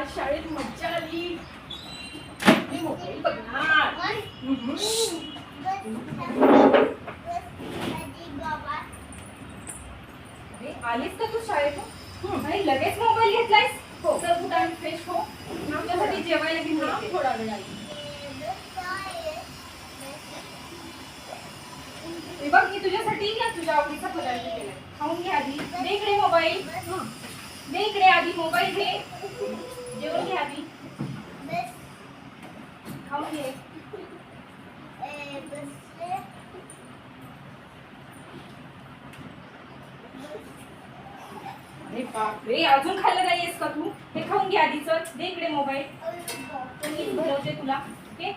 आज शाळेत मज्जा आली. मी मोबाईल बघणार. आलीस का तू शाळेतून आणि लगेच मोबाईल घेतलायस? हो. चल कुठं आणि फ्रेश हो. तुझ्यासाठी जेवायला घेऊन येते. थोडा वेळ आली. हे बघ मी तुझ्यासाठी ना तुझ्या आवडीचा पदार्थ केलाय. खाऊन घे आधी. दे इकडे मोबाईल. दे इकडे आधी मोबाईल घे. जेवण घे आधी. खाऊन घे. अरे बापरे, अजून खाल्लं नाहीयेस का तू? हे खाऊन घे आधी. चल दे इकडे मोबाईल. मी भरवते तुला. ओके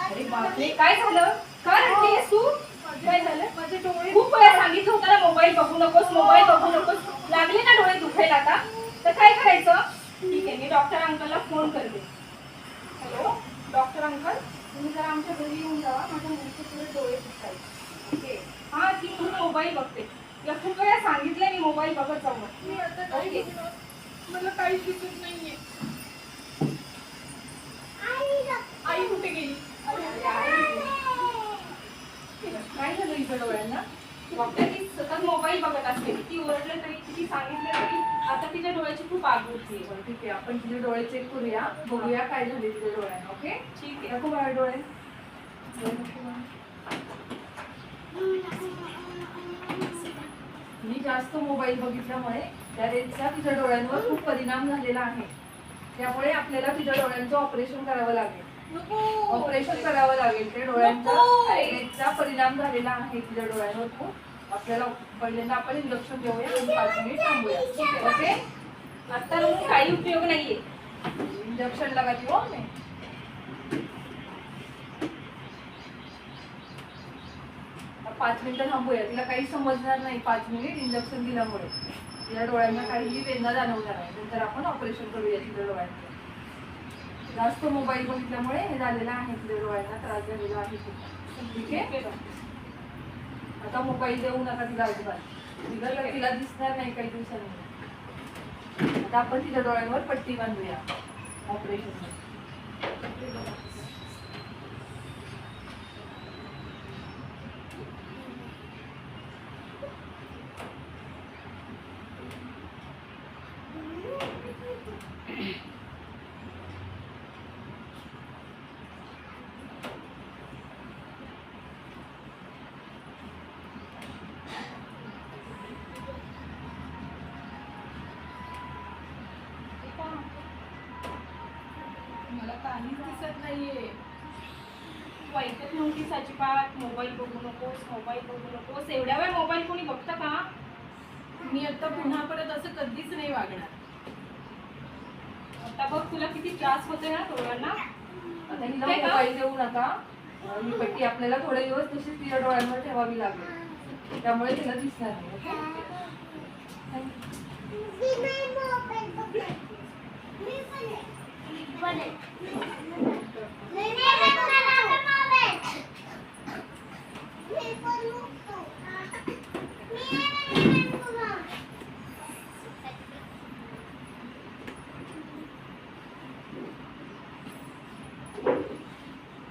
अरे बापरे, काय झालं? का रडतेस तू? काय झालं? माझे डोळे खूप वेळा सांगितलं होतं ना मोबाईल बघू नकोस, मोबाईल बघू नकोस. लागले ना डोळे दुखायला आता? तर काय करायचं? ठीक आहे, मी डॉक्टर अंकलला फोन करते. हॅलो डॉक्टर अंकल, तुम्ही जरा आमच्या घरी येऊन जावा. माझ्या मुलीचे थोडे डोळे दुखायचे. ओके हा, ती मुलं मोबाईल बघते. या खूप वेळा सांगितलंय मी मोबाईल बघत जाऊ. मी आता काय बघणार? मला काहीच दिसत नाहीये. आई कुठे गेली? काय झालं इथं डोळ्यांना? डॉक्टर ती सतत मोबाईल बघत असते. किती ओरडलं तरी, किती सांगितलं तरी आता तिच्या डोळ्याची खूप आग उठली. ठीक आहे, आपण तिचे डोळे चेक करूया, बघूया काय झाले तिच्या डोळ्यांना. ओके ठीक आहे. नको मला डोळे. मी जास्त मोबाईल बघितल्यामुळे त्या रेंजचा तिच्या डोळ्यांवर खूप परिणाम झालेला आहे. त्यामुळे आपल्याला तिच्या डोळ्यांचं ऑपरेशन करावं लागेल. ऑपरेशन करावं लागेल. त्या डोळ्यांचा रेंजचा परिणाम झालेला आहे तिच्या डोळ्यांवर खूप. आपल्याला पहिल्यांदा आपण इंजेक्शन देऊया आणि 5 मिनिट थांबूया. ओके आता मग काही उपयोग नाहीये. इंजेक्शन लगाती हो मैं. 5 मिनिटं थांबूया. तिला काही समजणार नाही 5 मिनिट इंजेक्शन दिल्यामुळे. तिच्या डोळ्यांना काहीही वेदना जाणवणार नाही. नंतर आपण ऑपरेशन करूया तिच्या डोळ्यांचं. जास्त मोबाईल बघितल्यामुळे हे झालेलं आहे. तिच्या डोळ्यांना त्रास झालेला आहे. ठीक आहे, आता मोबाईल देऊ नका तिला अजिबात. तिला दिसणार नाही काही दिवसांनी. आता आपण तिच्या डोळ्यांवर पट्टी बांधूया ऑपरेशन. मला काहीच दिसत नाहीये. तू ऐकत नव्हतीस अजिबात. मोबाईल बघू नकोस, मोबाईल बघू नकोस. एवढ्या वेळ मोबाईल कोणी बघतं का? मी आता पुन्हा परत असं कधीच नाही वागणार. आता बघ तुला किती त्रास होतोय ना डोळ्यांना. आता हिला मोबाईल देऊ नका. ही पट्टी आपल्याला थोडे दिवस तशीच तिच्या डोळ्यांवर ठेवावी लागेल. त्यामुळे तिला दिसणार नाही.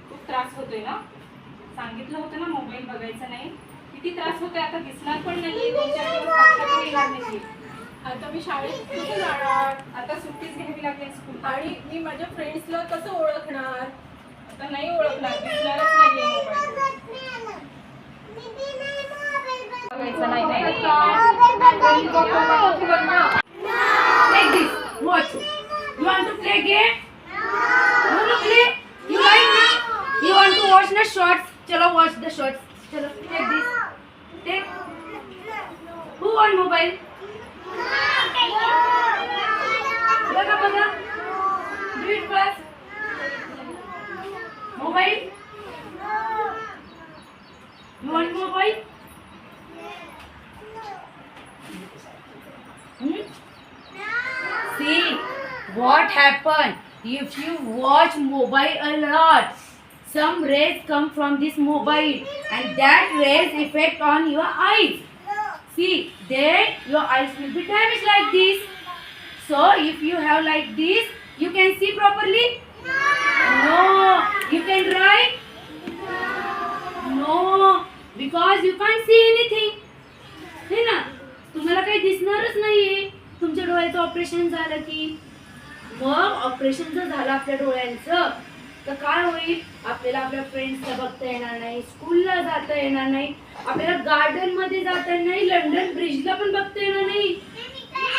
खूप त्रास होतोय ना? सांगितलं होतं ना मोबाईल बघायचा नाही. किती त्रास होतोय आता? दिसणार पण नाहीये. 2-4 दिवस बघता पण येणार नाही. आता मी शाळेत कसं जाणार? आता सुट्टीच घ्यावी लागेल स्कूल. आणि मी माझ्या फ्रेंड्सला कसं ओळखणार? आता नाही ओळखणार. दिसणारच नाहीये मोबाईल. बघायचा नाही नाही. Take this. Watch. You want to play game? No. You want to play? You like na? You want to watch the shorts? Chalo, watch the shorts. Chalo, take this. Take. Who on mobile? बघा. Do it first. Mobile? You want mobile? Hmm? what happen if you watch mobile a lot? Some rays come from this mobile and that rays affect on your eyes. See, then your eyes will be damaged like this. So if you have like this, you can see properly? No. You can write? No. Because you can't see anything. है ना? तुम्हाला काही दिसणारच नाहीये तुमच्या डोळ्याचं operation झालं की. मग operation जर झालं आपल्या डोळ्यांचं तर काय होईल? आपल्याला आपल्या फ्रेंड्सला बघता येणार नाही, स्कूलला जाता येणार नाही, आपल्याला गार्डन मध्ये जाता येणार नाही, लंडन ब्रिजला पण बघता येणार नाही.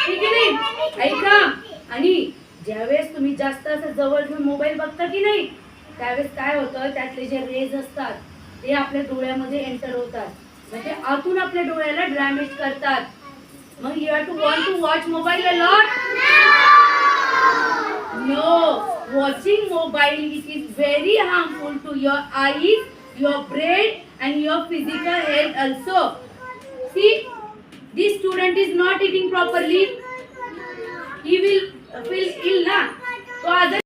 ठीक आहे नाही? ऐका. आणि ज्यावेळेस तुम्ही जास्त असं जवळ घेऊन मोबाईल बघता की नाही त्यावेळेस काय होतं, त्यातले जे रेज असतात ते आपल्या डोळ्यामध्ये एंटर होतात, म्हणजे आतून आपल्या डोळ्याला डॅमेज करतात. मग you have to want to watch mobile a lot? No, watching mobile is very harmful to your eyes, your brain and your physical health also. See, this student is not eating properly. He will feel ill, na? So